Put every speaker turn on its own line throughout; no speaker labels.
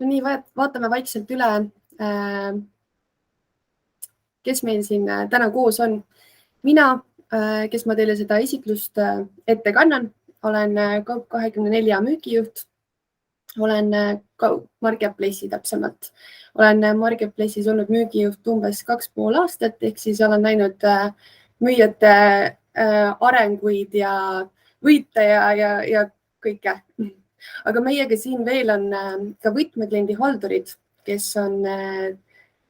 No nii, vaatame vaikselt üle, kes meil siin täna koos on. Mina, kes ma teile seda esitlust ette kannan, olen Kaup24 müügijuht. Olen Marketplace'i täpsemalt. Olen Marketplace'is olnud müügijuht umbes 2,5 aastat, ehk siis olen näinud müüjate arenguid ja võite ja kõike. Aga meiega siin veel on ka võtmekliendi haldurid, kes on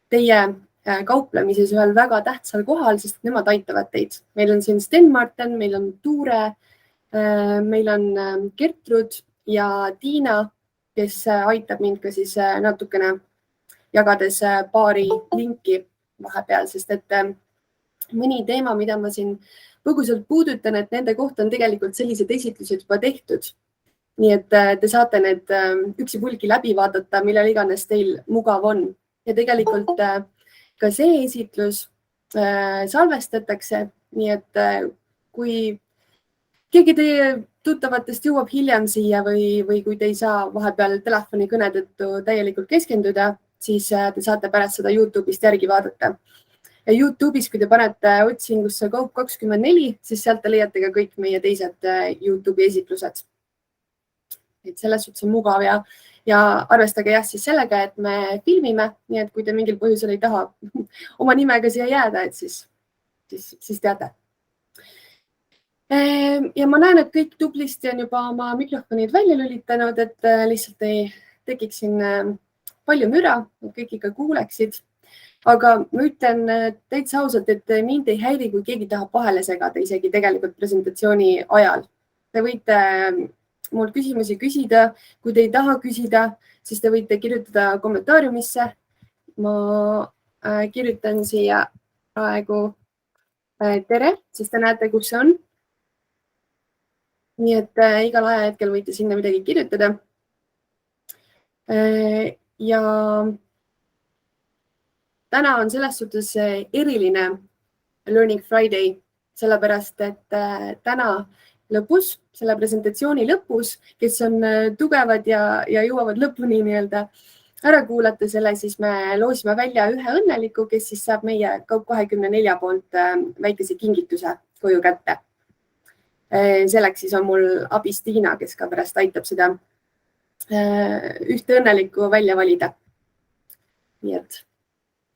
teie kauplemises ühel väga tähtsal kohal, sest nemad aitavad teid. Meil on siin Sten-Martin, meil on Tuure, meil on Gertrud ja Tiina, kes aitab mind ka siis natukene jagades paari linki vahepeal, sest et mõni teema, mida ma siin põgusalt puudutan, et nende kohta on tegelikult sellised esitlused juba tehtud. Nii et te saate need üksipulgi läbi vaadata, millal iganes teil mugav on. Ja tegelikult ka see esitlus salvestatakse, nii et kui keegi teie tuttavatest jõuab hiljem siia või kui te ei saa vahepeal telefonikõne tõttu täielikult keskenduda, siis te saate pärast seda YouTube'ist järgi vaadata. Ja YouTube'is, kui te panete otsingusse Kaup24, siis sealt te leiate ka kõik meie teised YouTube'i esitlused. Et selles suhtes on mugav ja arvestage siis sellega, et me filmime, nii et kui te mingil põhjusel ei taha oma nimega siia jääda, et siis teate. Ja ma näen, et kõik tublisti on juba oma mikrofonid välja lülitanud, et lihtsalt ei tekiks siin palju müra, et kõik ikka kuuleksid. Aga ma ütlen täitsa ausalt, et mind ei häiri, kui keegi tahab vahele segada, isegi tegelikult presentatsiooni ajal. Te võite mul küsimusi küsida, kui te ei taha küsida, siis te võite kirjutada kommentaariumisse. Ma kirjutan siia praegu tere, sest te näete, kus see on. Nii et igal ajahetkel võite sinna midagi kirjutada. Ja täna on selles suhtes eriline Learning Friday, sellepärast et täna lõpus, selle presentatsiooni lõpus, kes on tugevad ja jõuavad lõpuni ära kuulata selle, siis me loosime välja ühe õnneliku, kes siis saab meie Kaup24 poolt väikese kingituse koju kätte. Selleks siis on mul abis Tiina, kes ka pärast aitab seda ühte õnnelikku välja valida. Nii et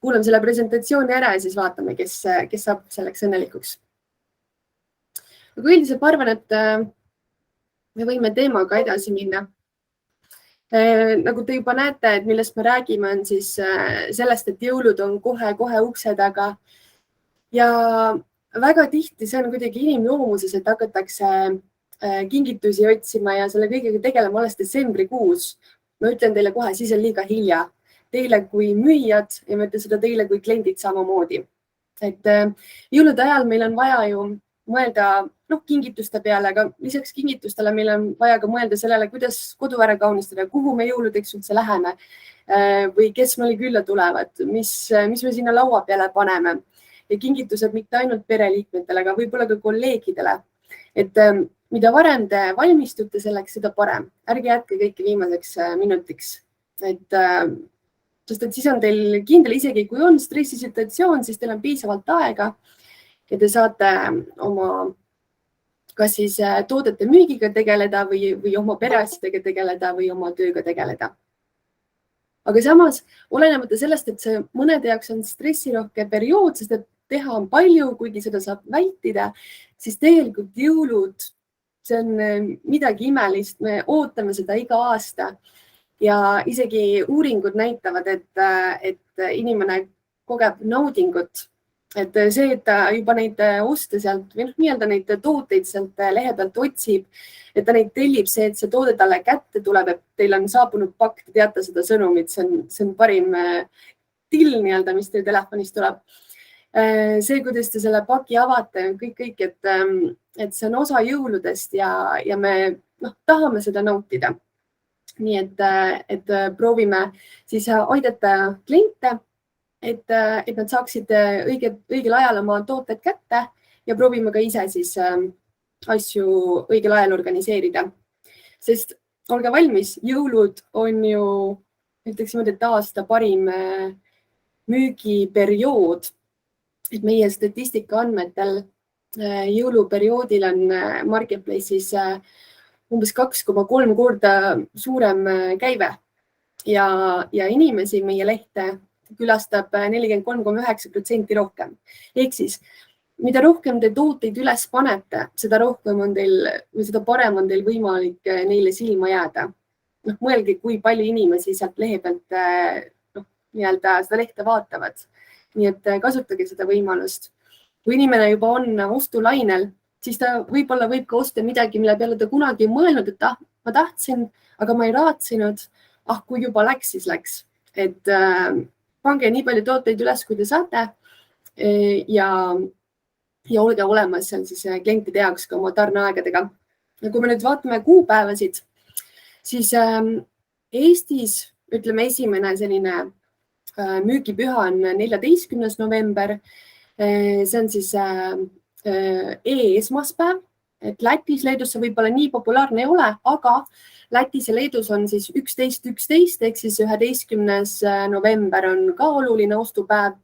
kuulame selle presentatsiooni ära ja siis vaatame, kes saab selleks õnnelikuks. Aga üldiselt ma arvan, et me võime teemaga edasi minna. Nagu te juba näete, et millest me räägime, on siis sellest, et jõulud on kohe ukse taga. Ja väga tihti see on kuidagi inimloomuses, et hakatakse kingitusi otsima ja selle kõigega tegelema alles detsembrikuus. Ma ütlen teile kohe, siis on liiga hilja. Teile kui müüjad ja ma ütlen seda teile kui kliendid samamoodi. Et jõulude ajal meil on vaja ju mõelda kingituste peale, aga lisaks kingitustele meil on vaja ka mõelda sellele, kuidas kodu ära kaunistada, kuhu me jõuludeks üldse läheme või kes meil külla tulevad, mis me sinna laua peale paneme. Ja kingitused mitte ainult pereliikmetele, aga võib-olla ka kolleegidele. Et mida varem te valmistute selleks, seda parem. Ärge jätke kõike viimaseks minutiks. Sest et siis on teil kindel, isegi kui on stressisituatsioon, siis teil on piisavalt aega ja te saate oma kas siis toodete müügiga tegeleda või oma pereasjadega tegeleda või oma tööga tegeleda. Aga samas, olenemata sellest, et see mõnede jaoks on stressirohke periood, sest et teha on palju, kuigi seda saab vältida, siis tegelikult jõulud, see on midagi imelist. Me ootame seda iga aasta ja isegi uuringud näitavad, et inimene kogeb naudingut. Et see, et ta juba neid oste sealt või neid tooteid sealt lehe pealt otsib, et ta neid tellib, see, et see toode talle kätte tuleb, et teil on saabunud pakk, te teate seda sõnumit, see on parim till, mis teil telefonist tuleb. See, kuidas te selle paki avate, kõik, et see on osa jõuludest ja me tahame seda nautida. Nii et proovime siis aidata kliente, et nad saaksid õigel ajal oma tooted kätte ja proovime ka ise siis asju õigel ajal organiseerida. Sest olge valmis, jõulud on ju ütleks niimoodi, et aasta parim müügiperiood. Et meie statistika andmetel jõuluperioodil on Marketplace'is umbes 2,3 korda suurem käive ja inimesi meie lehte külastab 43,9% rohkem. Ehk siis, mida rohkem te tooteid üles panete, seda rohkem on teil või seda parem on teil võimalik neile silma jääda. Mõelge, kui palju inimesi sealt lehe pealt nii-öelda seda lehte vaatavad. Nii et kasutage seda võimalust. Kui inimene juba on ostulainel, siis ta võib-olla võib ka osta midagi, mille peale ta kunagi mõelnud, et ma tahtsin, aga ma ei raatsinud. Kui juba läks, siis läks. Et pange nii palju tooteid üles, kui te saate ja olge olemas seal siis klientide jaoks ka oma tarneaegadega. Kui me nüüd vaatame kuupäevasid, siis Eestis ütleme esimene selline müügipüha on 14. november. See on siis e-esmaspäev, et Lätis, Leedus see võib-olla nii populaarne ei ole, aga Lätis ja Leedus on siis 11.11 ehk siis 11. november on ka oluline ostupäev.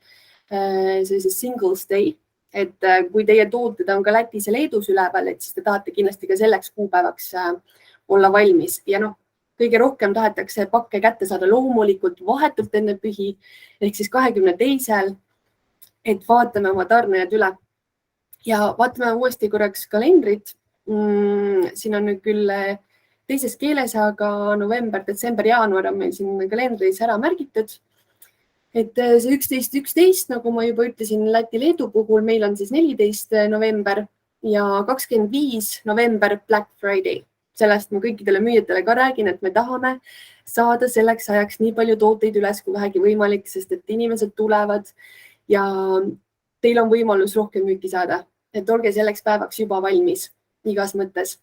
See siis Singles Day, et kui teie tooted on ka Lätis ja Leedus üleval, et siis te tahate kindlasti ka selleks kuupäevaks olla valmis. Ja kõige rohkem tahetakse pakke kätte saada loomulikult vahetult enne pühi ehk siis 22. Et vaatame oma tarnejad üle ja vaatame uuesti korraks kalendrit. Siin on nüüd küll teises keeles, aga november, detsember, jaanuar on meil siin kalendris ära märgitud. Et see 11.11, nagu ma juba ütlesin, Läti-Leedu puhul meil on siis 14. november ja 25. november Black Friday. Sellest ma kõikidele müüjatele ka räägin, et me tahame saada selleks ajaks nii palju tooteid üles kui vähegi võimalik, sest et inimesed tulevad ja teil on võimalus rohkem müüki saada. Et olge selleks päevaks juba valmis igas mõttes.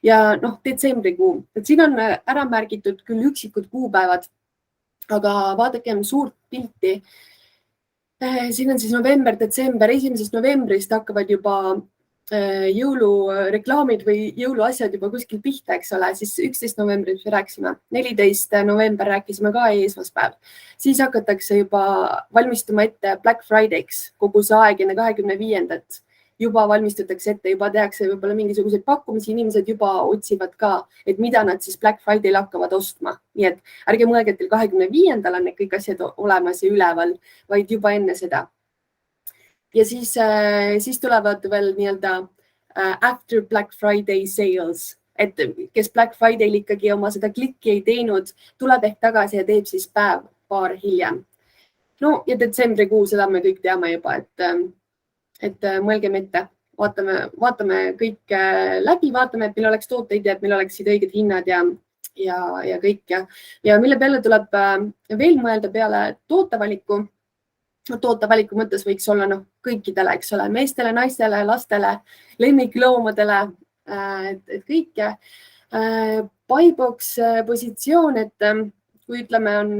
Ja detsembrikuu, et siin on ära märgitud küll üksikud kuupäevad, aga vaadakem suurt pilti. Siin on siis november, detsember, 1. novembrist hakkavad juba jõulureklaamid või jõuluasjad juba kuskil pihta, eks ole, siis 11. novembril rääkisime, 14. november rääkisime ka esmaspäev. Siis hakatakse juba valmistuma ette Black Friday'ks kogu see aeg enne 25. Juba valmistatakse ette, juba tehakse võib-olla mingisuguseid pakkumisi, inimesed juba otsivad ka, et mida nad siis Black Friday'l hakkavad ostma. Nii et ärge mõelge, et teil 25. on need kõik asjad olemas ja üleval, vaid juba enne seda. Ja siis tulevad veel nii-öelda after Black Friday sales, et kes Black Friday'l ikkagi oma seda klikki ei teinud, tuleb ehk tagasi ja teeb siis päev-paar hiljem. Ja detsembrikuu, seda me kõik teame juba, et mõelgem ette, vaatame kõik läbi, vaatame, et meil oleks tooteid ja et meil oleksid õiged hinnad ja kõik. Ja mille peale tuleb veel mõelda peale tootevaliku. Tootevaliku mõttes võiks olla kõikidele, eks ole, meestele, naistele, lastele, lemmikloomadele, et kõike. Buybox positsioon, et kui ütleme, on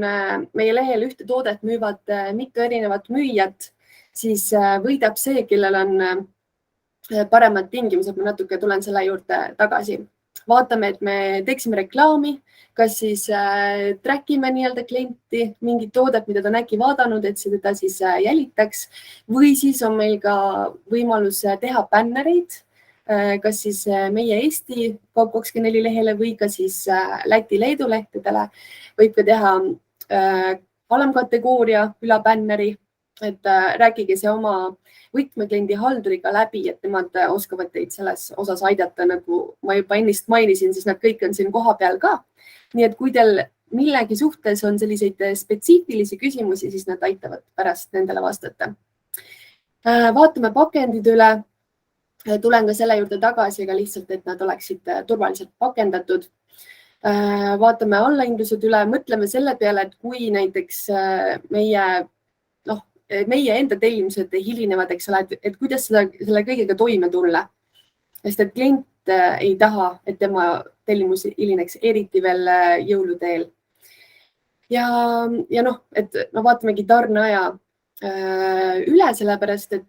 meie lehel ühte toodet müüvad mitu erinevat müüjat, siis võidab see, kellel on paremad tingimused. Ma natuke tulen selle juurde tagasi. Vaatame, et me teeksime reklaami, kas siis trackime nii-öelda klienti, mingit toodet, mida ta on äkki vaadanud, et seda siis jälitaks. Või siis on meil ka võimalus teha bännereid, kas siis meie Eesti Kaup24 lehele või ka siis Läti-Leedu lehtedele. Võib ka teha alamkategooria ülabänneri, et rääkige see oma võtmekliendi halduriga läbi, et nemad oskavad teid selles osas aidata, nagu ma juba ennist mainisin, siis nad kõik on siin koha peal ka. Nii et kui teil millegi suhtes on selliseid spetsiifilisi küsimusi, siis nad aitavad pärast nendele vastata. Vaatame pakendid üle. Tulen ka selle juurde tagasi, aga lihtsalt, et nad oleksid turvaliselt pakendatud. Vaatame allahindlused üle, mõtleme selle peale, et kui näiteks meie enda tellimused hilinevad, eks ole, et kuidas selle kõigega toime tulla. Sest et klient ei taha, et tema tellimus hilineks, eriti veel jõuluteel. Ja et vaatamegi tarneaja üle, sellepärast, et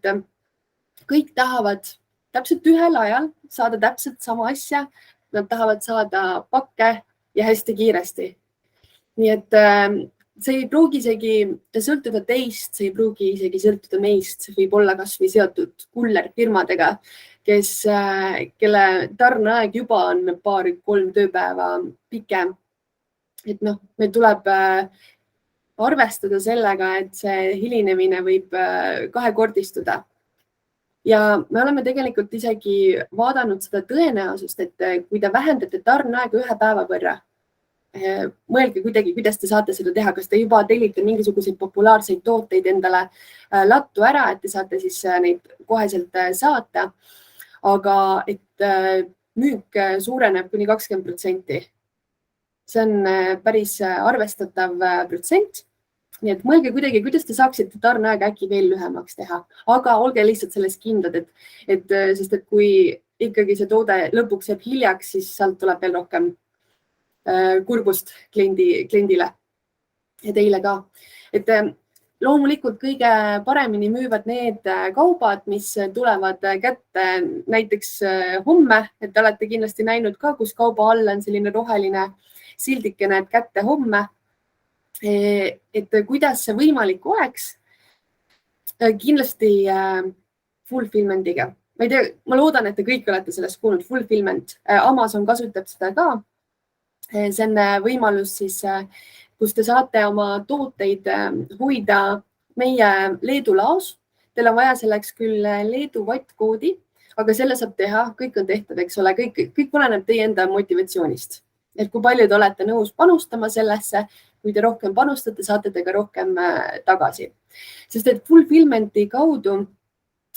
kõik tahavad täpselt ühel ajal saada täpselt sama asja. Nad tahavad saada pakke ja hästi kiiresti. nii et see ei pruugi isegi sõltuda teist, see ei pruugi isegi sõltuda meist, see võib olla kas või seotud kullerfirmadega, kelle tarneaeg juba on 2-3 tööpäeva pikem. Et noh, meil tuleb arvestada sellega, et see hilinemine võib kahekordistuda. Ja me oleme tegelikult isegi vaadanud seda tõenäosust, et kui te vähendate tarneaega 1 päeva võrra, mõelge kuidagi, kuidas te saate seda teha, kas te juba tellite mingisuguseid populaarseid tooteid endale lattu ära, et te saate siis neid koheselt saata, aga et müük suureneb kuni 20%. See on päris arvestatav protsent. Nii et mõelge kuidagi, kuidas te saaksite tarneaega äkki veel lühemaks teha, aga olge lihtsalt selles kindlad, sest et kui ikkagi see toode lõpuks jääb hiljaks, siis sealt tuleb veel rohkem kurbust kliendile ja teile ka. Et loomulikult kõige paremini müüvad need kaubad, mis tulevad kätte näiteks homme, et te olete kindlasti näinud ka, kus kauba all on selline roheline sildikene, et kätte homme. Et kuidas see võimalik oleks? Kindlasti fulfillmentiga. Ma ei tea, ma loodan, et te kõik olete sellest kuulnud. Fulfillment. Amazon kasutab seda ka. See on võimalus siis, kus te saate oma tooteid hoida meie Leedu laos. Teil on vaja selleks küll Leedu VAT-koodi, aga selle saab teha. Kõik on tehtav, eks ole. Kõik oleneb teie enda motivatsioonist. Et kui palju te olete nõus panustama sellesse, kui te rohkem panustate, saate te ka rohkem tagasi. Sest et fulfillmenti kaudu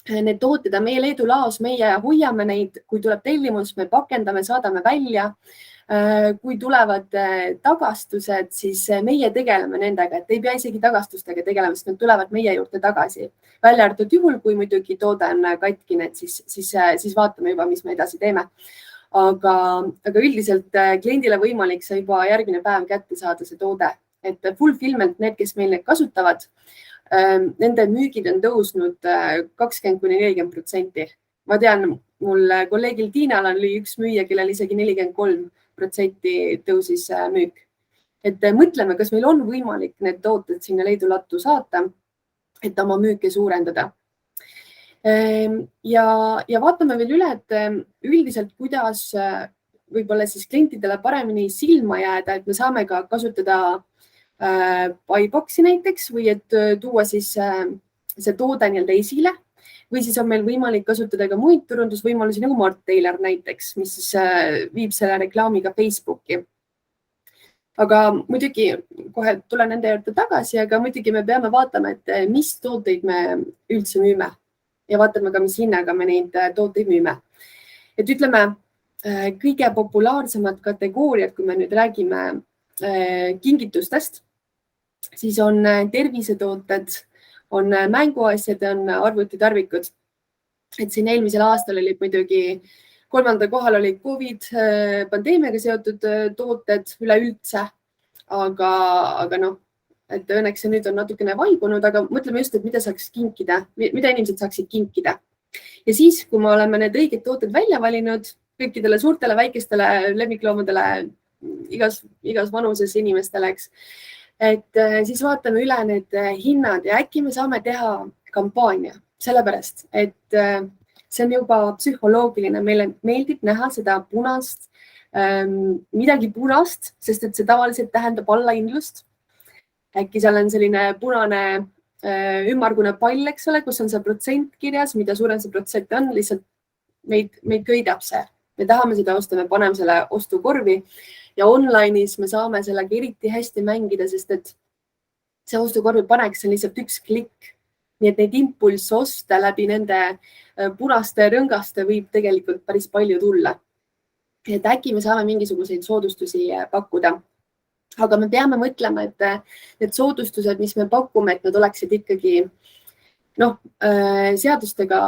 need tooted on meie Leedu laos, meie hoiame neid, kui tuleb tellimus, me pakendame, saadame välja. Kui tulevad tagastused, siis meie tegeleme nendega, et ei pea isegi tagastustega tegelema, sest nad tulevad meie juurde tagasi. Välja arvatud juhul, kui muidugi toode on katkine, siis vaatame juba, mis me edasi teeme. Aga üldiselt kliendile võimalik sa juba järgmine päev kätte saada see toode. Et fulfillment, need, kes meil need kasutavad, nende müügid on tõusnud 20-40%. Ma tean, mul kolleegil Tiinal oli üks müüja, kellel isegi 43% tõusis müük. Et mõtleme, kas meil on võimalik need tooted sinna Leedu lattu saata, et oma müüke suurendada. Ja vaatame veel üle, et üldiselt kuidas võib-olla siis klientidele paremini silma jääda, et me saame ka kasutada buybox'i näiteks või et tuua siis see toode nii-öelda esile või siis on meil võimalik kasutada ka muid turundusvõimalusi nagu Mart Taylor näiteks, mis siis viib selle reklaamiga Facebooki. Aga muidugi kohe tulen nende juurde tagasi, aga muidugi me peame vaatama, et mis tooteid me üldse müüme. Ja vaatame ka, mis hinnaga me neid tooteid müüme. Et ütleme, kõige populaarsemad kategooriad, kui me nüüd räägime kingitustest, siis on tervisetooted, on mänguasjad, on arvutitarvikud. Et siin eelmisel aastal oli muidugi 3. kohal oli COVID pandeemiaga seotud tooted üleüldse, aga noh, et õnneks see nüüd on natukene vaibunud, aga mõtleme just, et mida saaks kinkida, mida inimesed saaksid kinkida. Ja siis, kui me oleme need õiged tooted välja valinud kõikidele suurtele, väikestele lemmikloomadele, igas vanuses inimestele, eks, et siis vaatame üle need hinnad ja äkki me saame teha kampaania, sellepärast, et see on juba psühholoogiline. Meile meeldib näha seda punast, midagi punast, sest et see tavaliselt tähendab allahindlust. Äkki seal on selline punane ümmargune pall, eks ole, kus on see protsent kirjas, mida suurem see protsent on, lihtsalt meid köidab see. Me tahame seda osta, me paneme selle ostukorvi ja online'is me saame sellega eriti hästi mängida, sest et see ostukorvi paneks on lihtsalt üks klikk. Nii et neid impulsse osta läbi nende punaste rõngaste võib tegelikult päris palju tulla. Et äkki me saame mingisuguseid soodustusi pakkuda. Aga me peame mõtlema, et need soodustused, mis me pakume, et nad oleksid ikkagi seadustega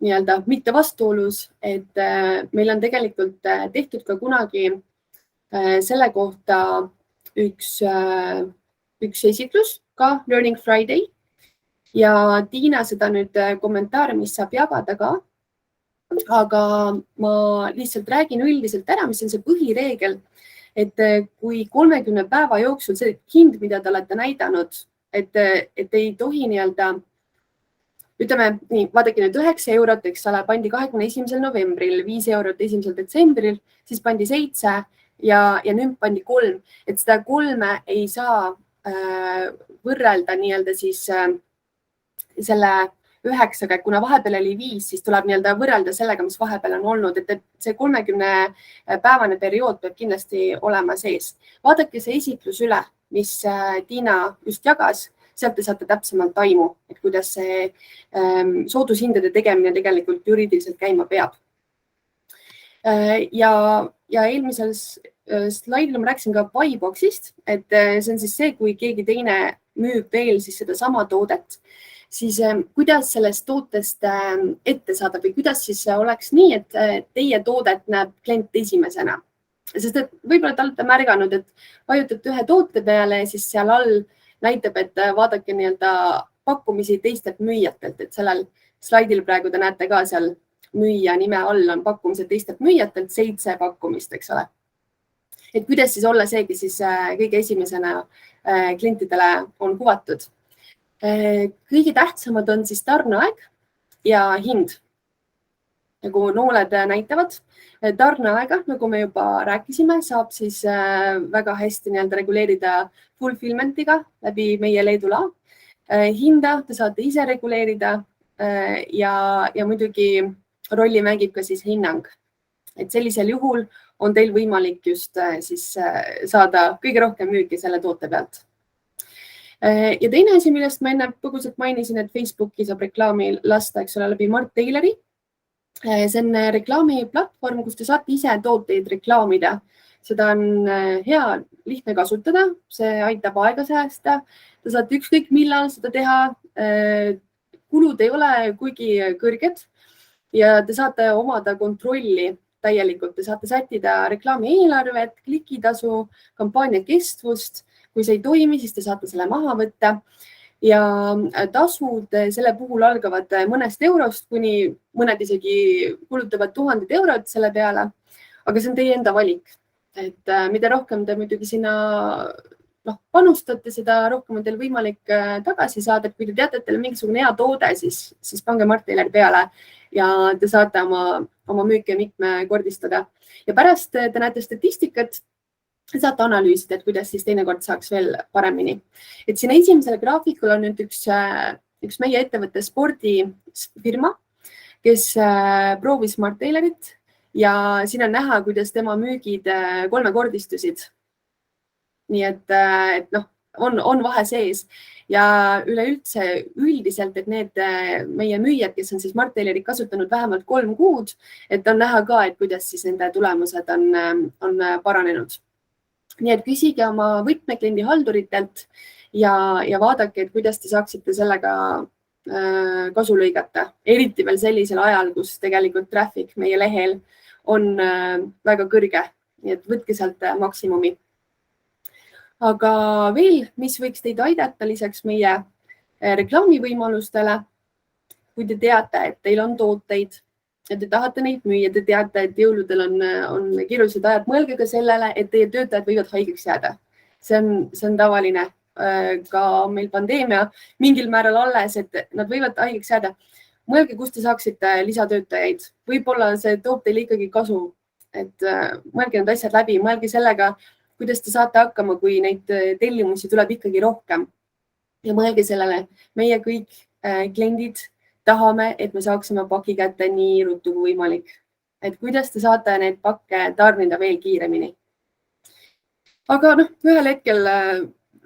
nii-öelda mitte vastuolus, et meil on tegelikult tehtud ka kunagi selle kohta üks esitlus ka Learning Friday ja Tiina seda nüüd kommentaare, mis saab jagada ka. Aga ma lihtsalt räägin üldiselt ära, mis on see põhireegel. et kui 30 päeva jooksul see hind, mida te olete näidanud, et ei tohi nii-öelda, ütleme nii, vaadake nüüd 9 eurot, eks ole, pandi 21. novembril, 5 eurot 1. detsembril, siis pandi 7 ja nüüd pandi 3, et seda 3 ei saa võrrelda nii-öelda siis selle 9-ga, kuna vahepeal oli 5, siis tuleb nii-öelda võrrelda sellega, mis vahepeal on olnud, et see 30-päevane periood peab kindlasti olema sees. Vaadake see esitlus üle, mis Tiina just jagas, sealt te saate täpsemalt aimu, et kuidas see soodushindade tegemine tegelikult juriidiliselt käima peab. Ja eelmisel slaidil ma rääkisin ka Buyboxist, et see on siis see, kui keegi teine müüb veel siis seda sama toodet, siis kuidas sellest tootest ette saada või kuidas siis oleks nii, et teie toodet näeb klient esimesena. Sest et võib-olla te olete märganud, et vajutate ühe toote peale ja siis seal all näitab, et vaadake nii-öelda pakkumisi teistelt müüjatelt, et sellel slaidil praegu te näete ka seal müüja nime all on pakkumised teistelt müüjatelt 7 pakkumist, eks ole. Et kuidas siis olla see, kes siis kõige esimesena klientidele on kuvatud. Kõige tähtsamad on siis tarneaeg ja hind. Nagu nooled näitavad, tarneaega, nagu me juba rääkisime, saab siis väga hästi reguleerida fulfillmentiga läbi meie Leedu lao. Hinda te saate ise reguleerida ja muidugi rolli mängib ka siis hinnang. Et sellisel juhul on teil võimalik just siis saada kõige rohkem müüki selle toote pealt. Ja teine asi, millest ma enne põgusalt mainisin, et Facebooki saab reklaami lasta, eks ole, läbi Mart Taylori. See on reklaamiplatvorm, kus te saate ise tooteid reklaamida. Seda on hea, lihtne kasutada, see aitab aega säästa. Te saate ükskõik millal seda teha. Kulud ei ole kuigi kõrged ja te saate omada kontrolli täielikult. Te saate sättida reklaami eelarvet, klikitasu, kampaania kestvust. Kui see ei toimi, siis te saate selle maha võtta ja tasud selle puhul algavad mõnest eurost, kuni mõned isegi kulutavad 1000 eurot selle peale. Aga see on teie enda valik. Et mida rohkem te muidugi sinna panustate, seda rohkem on teil võimalik tagasi saada. Kui te teate, et teil on mingisugune hea toode, siis pange Mart Taylor peale ja te saate oma müüke mitmekordistada. Ja pärast te näete statistikat, saate analüüsida, et kuidas siis teinekord saaks veel paremini. Et siin esimesel graafikul on nüüd üks meie ettevõtte spordifirma, kes proovis Mart Taylorit ja siin on näha, kuidas tema müügid 3-kordistusid. Nii et on vahe sees ja üleüldse üldiselt, et need meie müüjad, kes on siis Mart Taylorit kasutanud vähemalt 3 kuud, et on näha ka, et kuidas siis nende tulemused on paranenud. Nii et küsige oma võtmekliendi halduritelt ja vaadake, et kuidas te saaksite sellega kasu lõigata. Eriti veel sellisel ajal, kus tegelikult traffic meie lehel on väga kõrge. Nii et võtke sealt maksimumi. Aga veel, mis võiks teid aidata lisaks meie reklaamivõimalustele, kui te teate, et teil on tooteid ja te tahate neid müüa, te teate, et jõuludel on keerulised ajad, mõelge ka sellele, et teie töötajad võivad haigeks jääda. See on tavaline ka meil pandeemia mingil määral alles, et nad võivad haigeks jääda. Mõelge, kust te saaksite lisatöötajaid. Võib-olla see toob teile ikkagi kasu, et mõelge need asjad läbi, mõelge sellega, kuidas te saate hakkama, kui neid tellimusi tuleb ikkagi rohkem. Ja mõelge sellele, meie kõik kliendid tahame, et me saaksime paki kätte nii ruttu kui võimalik. Et kuidas te saate need pakke tarnida veel kiiremini. Aga ühel hetkel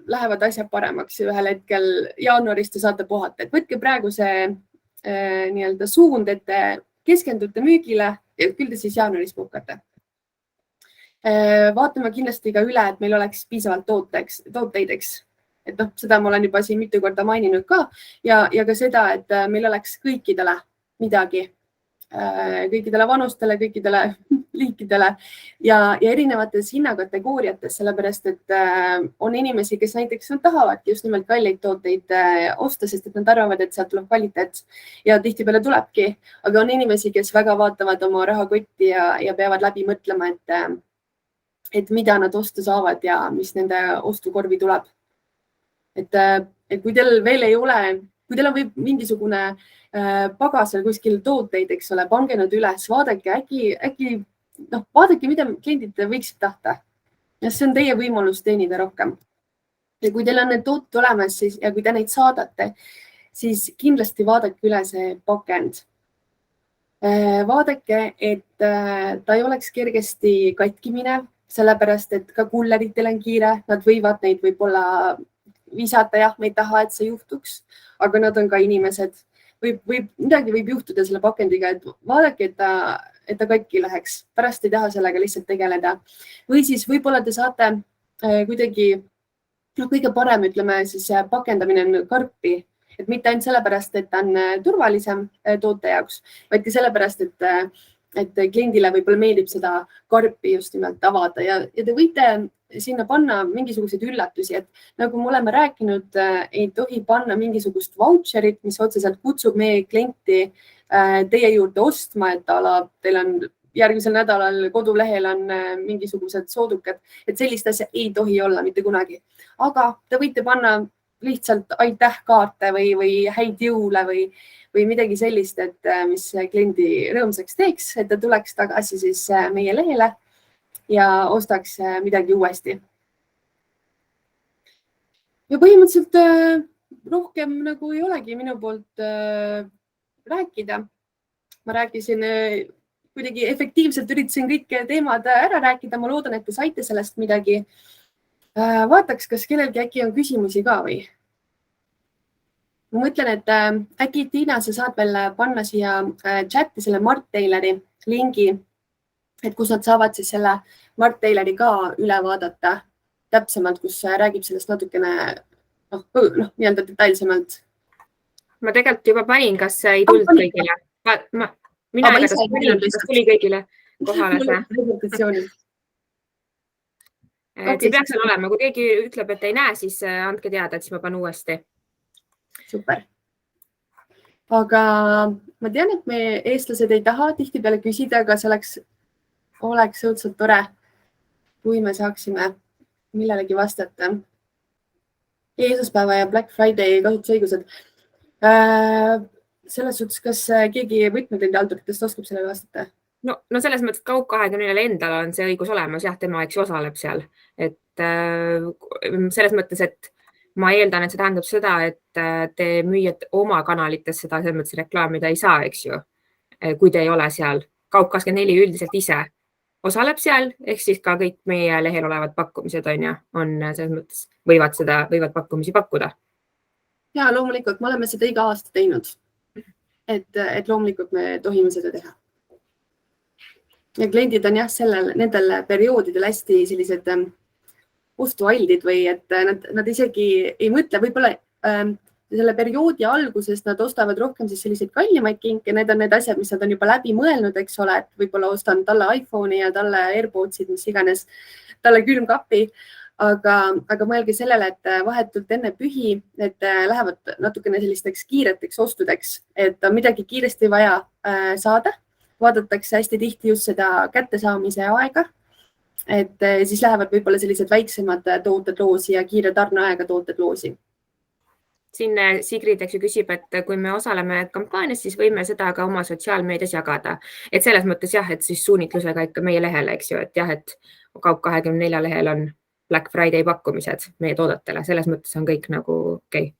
lähevad asjad paremaks ja ühel hetkel jaanuarist te saate puhata. Et võtke praegu see nii-öelda suund, et te keskendute müügile ja küll te siis jaanuaris puhkate. Vaatame kindlasti ka üle, et meil oleks piisavalt tooteideks. Et seda ma olen juba siin mitu korda maininud ka ja ka seda, et meil oleks kõikidele midagi, kõikidele vanustele, kõikidele liikidele ja erinevates hinnakategooriates, sellepärast, et on inimesi, kes näiteks tahavadki just nimelt kalleid tooteid osta, sest et nad arvavad, et sealt tuleb kvaliteet ja tihtipeale tulebki, aga on inimesi, kes väga vaatavad oma rahakotti ja peavad läbi mõtlema, et mida nad osta saavad ja mis nende ostukorvi tuleb. Et kui teil veel ei ole, kui teil on võib mingisugune pagasal kuskil tooteid, eks ole, pange nad üles, vaadake, äkki vaadake, mida kliendid võiksid tahta. Ja see on teie võimalus teenida rohkem. Ja kui teil on need tooted olemas siis, ja kui te neid saadate, siis kindlasti vaadake üle see pakend. Vaadake, et ta ei oleks kergesti katki minev, sellepärast et ka kulleritel on kiire, nad võivad neid võib-olla visata, jah, me ei taha, et see juhtuks, aga nad on ka inimesed. Midagi võib juhtuda selle pakendiga, et vaadake, et ta katki läheks, pärast ei taha sellega lihtsalt tegeleda. Või siis võib-olla te saate kuidagi, kõige parem, ütleme siis pakendamine on karpi, et mitte ainult sellepärast, et ta on turvalisem toote jaoks, vaid ka sellepärast, et kliendile võib-olla meeldib seda karpi just nimelt avada ja te võite sinna panna mingisuguseid üllatusi, et nagu me oleme rääkinud, ei tohi panna mingisugust vautšerit, mis otseselt kutsub meie klienti teie juurde ostma, et teil on järgmisel nädalal kodulehel on mingisugused soodukad, et sellist asja ei tohi olla mitte kunagi. Aga te võite panna lihtsalt aitäh kaarte või häid jõule või midagi sellist, et mis kliendi rõõmsaks teeks, et ta tuleks tagasi siis meie lehele ja ostaks midagi uuesti. Ja põhimõtteliselt rohkem nagu ei olegi minu poolt rääkida. Ma rääkisin kuidagi efektiivselt, üritasin kõik teemad ära rääkida. Ma loodan, et te saite sellest midagi. Vaataks, kas kellelgi äkki on küsimusi ka või? Ma mõtlen, et äkki Tiina, sa saad veel panna siia chati selle Mart Taylori lingi, et kus nad saavad siis selle Mart Taylori ka üle vaadata täpsemalt, kus räägib sellest natukene nii-öelda detailsemalt.
Ma tegelikult juba panin, kas ei tulnud kõigile. Mina ei tea, kas tuli kõigile kohale see. See peaks seal olema. Kui keegi ütleb, et ei näe, siis andke teada, et siis ma panen uuesti.
Super. Aga ma tean, et me eestlased ei taha tihtipeale küsida, aga see oleks õudselt tore, kui me saaksime millelegi vastata. Eesospäeva ja Black Friday kasutusõigused. Selles suhtes, kas keegi võtmetendi halduritest oskab sellele vastata?
No selles mõttes, et Kaup24 endal on see õigus olemas, jah, tema osaleb seal. Et selles mõttes, et ma eeldan, et see tähendab seda, et te müüjad oma kanalites seda selles mõttes reklaamida ei saa, eks ju, kui te ei ole seal. Kaup24 üldiselt ise osaleb seal, ehk siis ka kõik meie lehel olevad pakkumised on selles mõttes, võivad pakkumisi pakkuda.
Ja loomulikult, me oleme seda iga aasta teinud. Et loomulikult me tohime seda teha. Ja kliendid on jah, nendel perioodidel hästi sellised ostualdid või et nad isegi ei mõtle, võib-olla selle perioodi alguses nad ostavad rohkem siis selliseid kallimaid kinke, need on need asjad, mis nad on juba läbi mõelnud, eks ole, et võib-olla ostan talle iPhone'i ja talle AirPodsid, mis iganes, talle külmkapi, aga mõelge sellele, et vahetult enne pühi, et lähevad natukene sellisteks kiireteks ostudeks, et on midagi kiiresti vaja saada. Vaadatakse hästi tihti just seda kättesaamise aega, et siis lähevad võib-olla sellised väiksemad tooted loosi ja kiire tarneaega tooted loosi.
Siin Sigrid küsib, et kui me osaleme kampaanias, siis võime seda ka oma sotsiaalmeedias jagada. Et selles mõttes jah, et siis suunitlusega ikka meie lehele, eks ju, et jah, et Kaup24 lehel on Black Friday pakkumised meie toodetele. Selles mõttes on kõik nagu okei.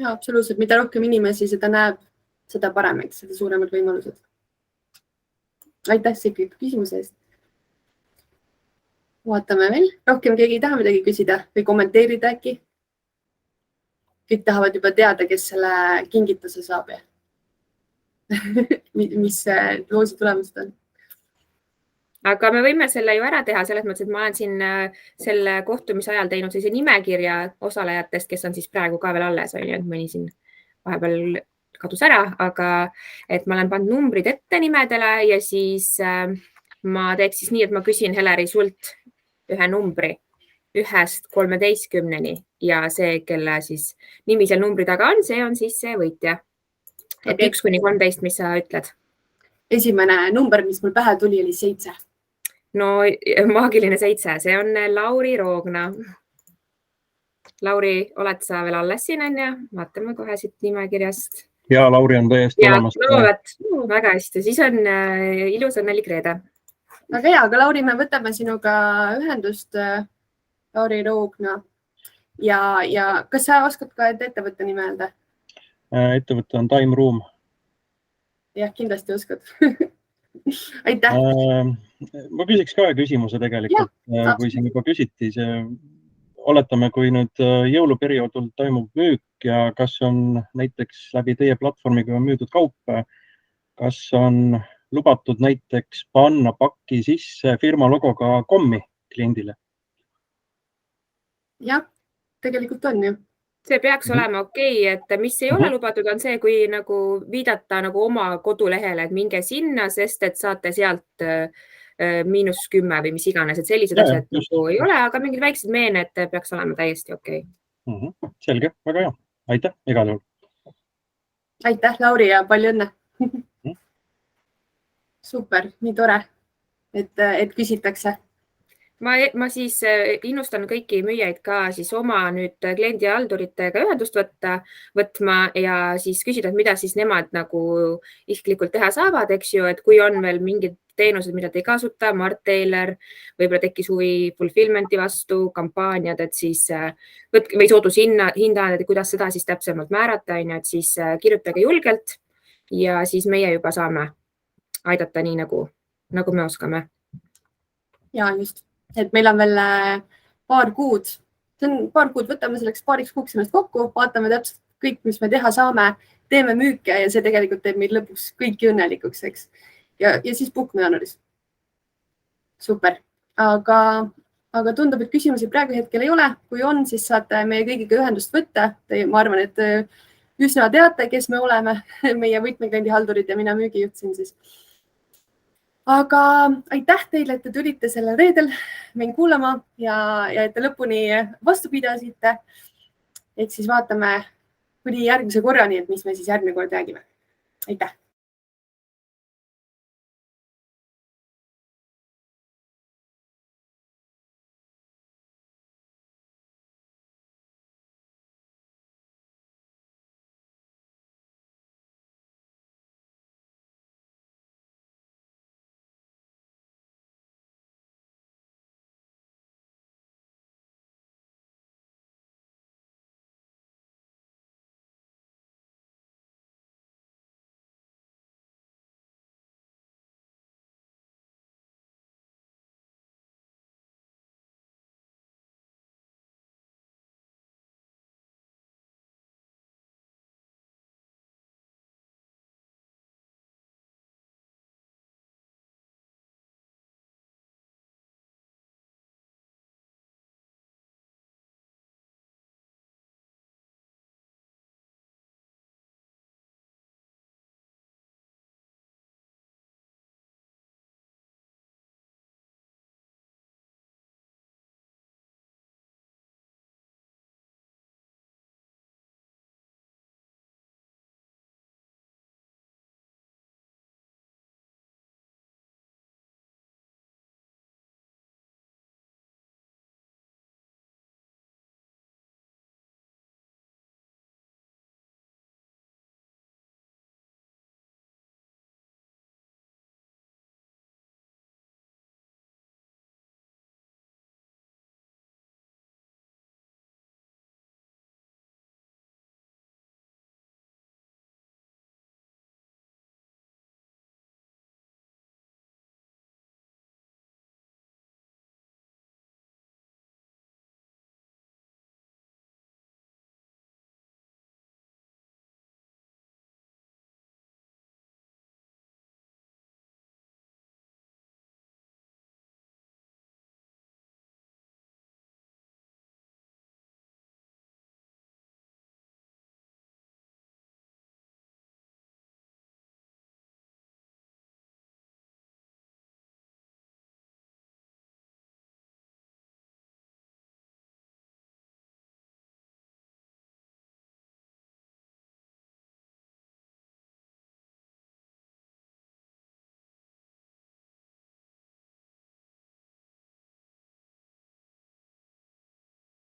Ja, absoluutselt. Mida rohkem inimesi seda näeb, seda paremaks, seda suuremad võimalused. Aitäh, Sigrid, küsimuse eest. Vaatame veel. Rohkem keegi ei taha midagi küsida või kommenteerida äkki? Kõik tahavad juba teada, kes selle kingituse saab ja mis loosi tulemused on.
Aga me võime selle ju ära teha, selles mõttes, et ma olen siin selle kohtumise ajal teinud sellise nimekirja osalejatest, kes on siis praegu ka veel alles, et mõni siin vahepeal kadus ära, aga et ma olen pannud numbrid ette nimedele ja siis ma teeks siis nii, et ma küsin Heleri sult ühe numbri 1-13 ja see, kelle siis nimi seal numbri taga on, see on siis see võitja. Et 1-13, mis sa ütled?
Esimene number, mis mul pähe tuli, oli 7.
no maagiline 7, see on Lauri Roogna. Lauri, oled sa veel alles siin, on ju? Vaatame kohe siit nimekirjast.
Ja Lauri on täiesti olemas.
No vot, väga hästi. Siis on ilus Anneli Kreede.
Väga hea, aga Lauri, me võtame sinuga ühendust, Lauri Roogna. Ja kas sa oskad ka ettevõtte nime öelda?
Ettevõte on Time Room.
Jah, kindlasti oskad. Aitäh.
Ma küsiks ka küsimuse tegelikult, kui siin juba küsiti. Oletame, kui nüüd jõuluperioodil toimub müük ja kas on näiteks läbi teie platvormiga müüdud kaup, kas on lubatud näiteks panna pakki sisse firma logoga kommi kliendile?
Jah, tegelikult on ju.
See peaks olema okei, et mis ei ole lubatud, on see, kui nagu viidata nagu oma kodulehele, et minge sinna, sest et saate sealt -10 või mis iganes, et sellised asjad nagu ei ole, aga mingid väiksed meened peaks olema täiesti okei.
Selge, väga hea. Aitäh, igal juhul.
Aitäh, Lauri, ja palju õnne. Super, nii tore, et küsitakse.
Ma siis innustan kõiki müüjaid ka siis oma nüüd kliendihalduritega ühendust võtma ja siis küsida, et mida siis nemad nagu isiklikult teha saavad, eks ju, et kui on veel mingid teenused, mida te ei kasuta, Martailer, võib-olla tekkis huvi fulfillmenti vastu, kampaaniad, et siis või soodushinnad, et kuidas seda siis täpsemalt määrata, et siis kirjutage julgelt ja siis meie juba saame aidata nii, nagu me oskame.
Ja just. Et meil on veel paar kuud, võtame selleks paariks kuuks ennast kokku, vaatame täpselt kõik, mis me teha saame, teeme müüke ja see tegelikult teeb meid lõpuks kõiki õnnelikuks, eks. Ja siis puhkme jaanuaris. Super. Aga tundub, et küsimusi praegu hetkel ei ole. Kui on, siis saate meie kõigiga ühendust võtta. Ma arvan, et üsna teate, kes me oleme, meie võtmekliendihaldurid ja mina müügijuht siin siis. Aga aitäh teile, et te tulite sellel reedel meid kuulama ja et te lõpuni vastu pidasite. Et siis vaatame kuni järgmise korrani, et mis me siis järgmine kord räägime. Aitäh!